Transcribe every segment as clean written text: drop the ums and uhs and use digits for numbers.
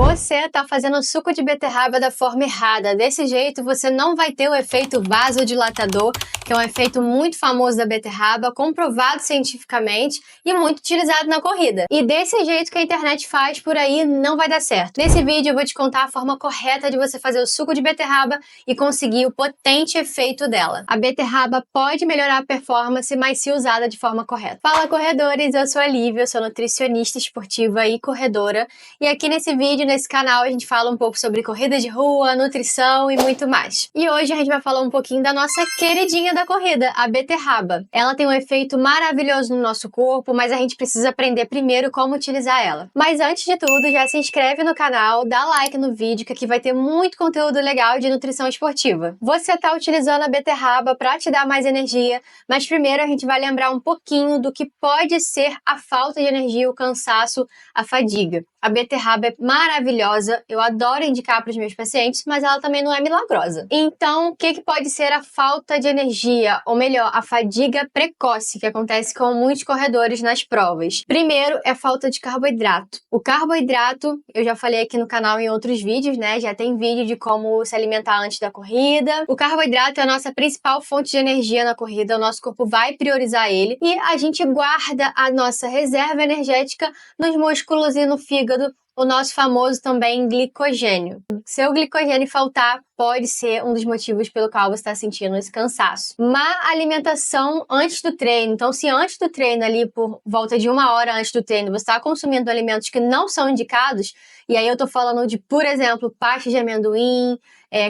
Você está fazendo suco de beterraba da forma errada. Desse jeito, você não vai ter o efeito vasodilatador, que é um efeito muito famoso da beterraba, comprovado cientificamente e muito utilizado na corrida. E desse jeito que a internet faz por aí, não vai dar certo. Nesse vídeo, eu vou te contar a forma correta de você fazer o suco de beterraba e conseguir o potente efeito dela. A beterraba pode melhorar a performance, mas se usada de forma correta. Fala, corredores! Eu sou a Lívia, eu sou nutricionista esportiva e corredora. E aqui nesse vídeo, nesse canal, a gente fala um pouco sobre corrida de rua, nutrição e muito mais. E hoje a gente vai falar um pouquinho da nossa queridinha da corrida, a beterraba. Ela tem um efeito maravilhoso no nosso corpo, mas a gente precisa aprender primeiro como utilizar ela. Mas antes de tudo, já se inscreve no canal, dá like no vídeo, que aqui vai ter muito conteúdo legal de nutrição esportiva. Você está utilizando a beterraba para te dar mais energia, mas primeiro a gente vai lembrar um pouquinho do que pode ser a falta de energia, o cansaço, a fadiga. A beterraba é maravilhosa, eu adoro indicar para os meus pacientes, mas ela também não é milagrosa. Então, o que pode ser a falta de energia, ou melhor, a fadiga precoce, que acontece com muitos corredores nas provas? Primeiro, é falta de carboidrato. O carboidrato, eu já falei aqui no canal em outros vídeos, né? Já tem vídeo de como se alimentar antes da corrida. O carboidrato é a nossa principal fonte de energia na corrida, o nosso corpo vai priorizar ele e a gente guarda a nossa reserva energética nos músculos e no fígado, o nosso famoso também glicogênio. Se o glicogênio faltar, pode ser um dos motivos pelo qual você está sentindo esse cansaço. Má alimentação antes do treino. Então, se antes do treino, ali por volta de 1 hora antes do treino, você está consumindo alimentos que não são indicados, e aí eu tô falando de, por exemplo, pasta de amendoim,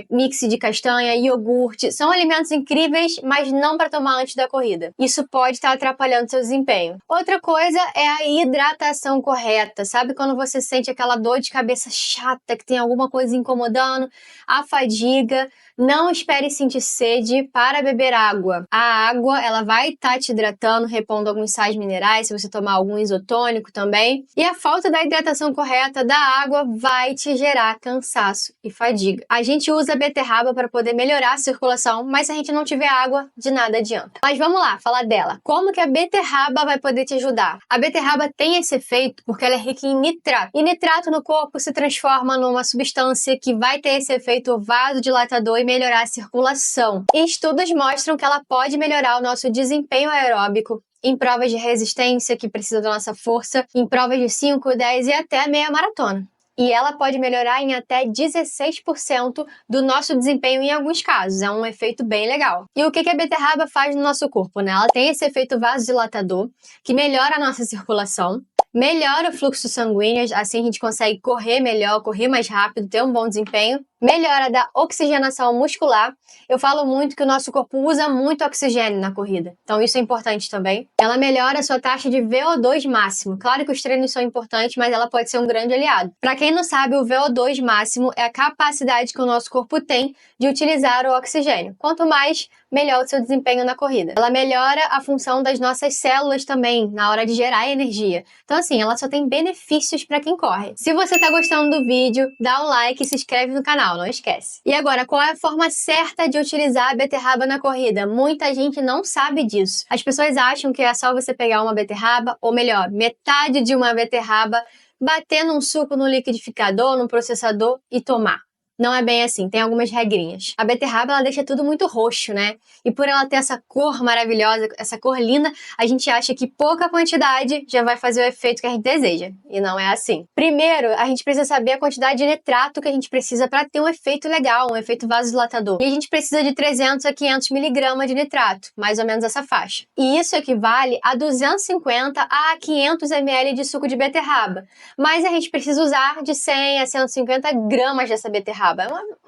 mix de castanha, iogurte, são alimentos incríveis, mas não para tomar antes da corrida. Isso pode estar atrapalhando seu desempenho. Outra coisa é a hidratação correta. Sabe quando você sente aquela dor de cabeça chata, que tem alguma coisa incomodando? A fadiga. Não espere sentir sede para beber água. A água, ela vai estar te hidratando, repondo alguns sais minerais, se você tomar algum isotônico também. E a falta da hidratação correta da água vai te gerar cansaço e fadiga. A gente usa a beterraba para poder melhorar a circulação, mas se a gente não tiver água, de nada adianta. Mas vamos lá, falar dela. Como que a beterraba vai poder te ajudar? A beterraba tem esse efeito porque ela é rica em nitrato. E nitrato no corpo se transforma numa substância que vai ter esse efeito vasodilatador e melhorar a circulação. E estudos mostram que ela pode melhorar o nosso desempenho aeróbico em provas de resistência, que precisa da nossa força, em provas de 5, 10 e até meia maratona. E ela pode melhorar em até 16% do nosso desempenho em alguns casos. É um efeito bem legal. E o que a beterraba faz no nosso corpo, né? Ela tem esse efeito vasodilatador, que melhora a nossa circulação, melhora o fluxo sanguíneo, assim a gente consegue correr melhor, correr mais rápido, ter um bom desempenho. Melhora da oxigenação muscular. Eu falo muito que o nosso corpo usa muito oxigênio na corrida, então isso é importante também. Ela melhora a sua taxa de VO2 máximo. Claro que os treinos são importantes, mas ela pode ser um grande aliado. Para quem não sabe, o VO2 máximo é a capacidade que o nosso corpo tem de utilizar o oxigênio. Quanto mais, melhor o seu desempenho na corrida. Ela melhora a função das nossas células também, na hora de gerar energia. Então assim, ela só tem benefícios para quem corre. Se você está gostando do vídeo, dá um like e se inscreve no canal, não esquece. E agora, qual é a forma certa de utilizar a beterraba na corrida? Muita gente não sabe disso. As pessoas acham que é só você pegar uma beterraba, ou melhor, metade de uma beterraba, bater num suco no liquidificador, num processador e tomar. Não é bem assim, tem algumas regrinhas. A beterraba, ela deixa tudo muito roxo, né? E por ela ter essa cor maravilhosa, essa cor linda, a gente acha que pouca quantidade já vai fazer o efeito que a gente deseja. E não é assim. Primeiro, a gente precisa saber a quantidade de nitrato que a gente precisa para ter um efeito legal, um efeito vasodilatador. E a gente precisa de 300 a 500 miligramas de nitrato, mais ou menos essa faixa. E isso equivale a 250 a 500 ml de suco de beterraba. Mas a gente precisa usar de 100 a 150 gramas dessa beterraba.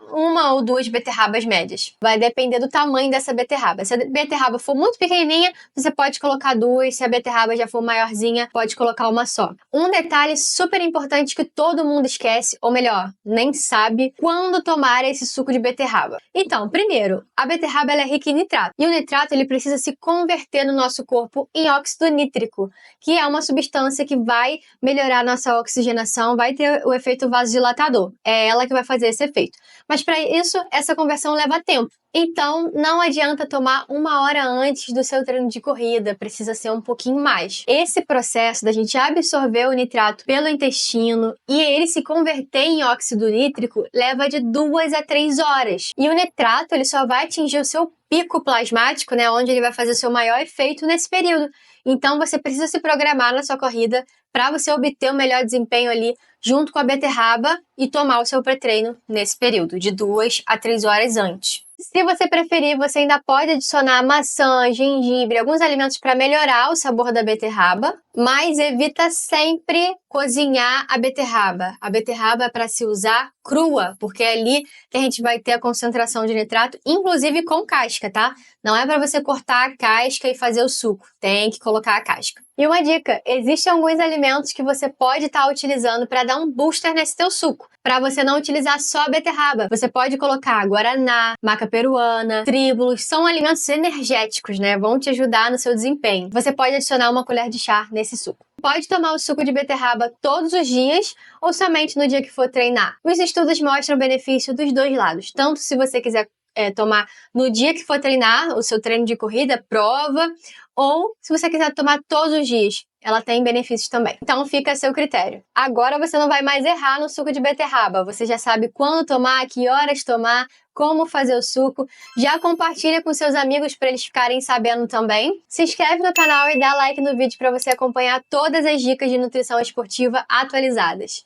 Uma ou duas beterrabas médias. Vai depender do tamanho dessa beterraba. Se a beterraba for muito pequenininha, você pode colocar duas. Se a beterraba já for maiorzinha, pode colocar uma só. Um detalhe super importante que todo mundo esquece, ou melhor, nem sabe, quando tomar esse suco de beterraba. Então, primeiro, a beterraba ela é rica em nitrato. E o nitrato ele precisa se converter no nosso corpo em óxido nítrico, que é uma substância que vai melhorar a nossa oxigenação, vai ter o efeito vasodilatador. É ela que vai fazer esse efeito. Mas para isso, essa conversão leva tempo. Então, não adianta tomar 1 hora antes do seu treino de corrida, precisa ser um pouquinho mais. Esse processo da gente absorver o nitrato pelo intestino e ele se converter em óxido nítrico leva de 2 a 3 horas. E o nitrato ele só vai atingir o seu pico plasmático, né, onde ele vai fazer o seu maior efeito nesse período. Então, você precisa se programar na sua corrida para você obter o melhor desempenho ali junto com a beterraba e tomar o seu pré-treino nesse período, de 2 a 3 horas antes. Se você preferir, você ainda pode adicionar maçã, gengibre, alguns alimentos para melhorar o sabor da beterraba, mas evita sempre cozinhar a beterraba. A beterraba é para se usar crua, porque é ali que a gente vai ter a concentração de nitrato, inclusive com casca, tá? Não é para você cortar a casca e fazer o suco, tem que colocar a casca. E uma dica, existem alguns alimentos que você pode estar utilizando para dar um booster nesse teu suco, para você não utilizar só a beterraba. Você pode colocar guaraná, maca peruana, tribulus, são alimentos energéticos, né? Vão te ajudar no seu desempenho. Você pode adicionar 1 colher de chá nesse suco. Pode tomar o suco de beterraba todos os dias ou somente no dia que for treinar. Os estudos mostram o benefício dos dois lados, tanto se você quiser tomar no dia que for treinar, o seu treino de corrida, prova, ou se você quiser tomar todos os dias, ela tem benefícios também. Então fica a seu critério. Agora você não vai mais errar no suco de beterraba, você já sabe quando tomar, que horas tomar, como fazer o suco. Já compartilha com seus amigos para eles ficarem sabendo também. Se inscreve no canal e dá like no vídeo para você acompanhar todas as dicas de nutrição esportiva atualizadas.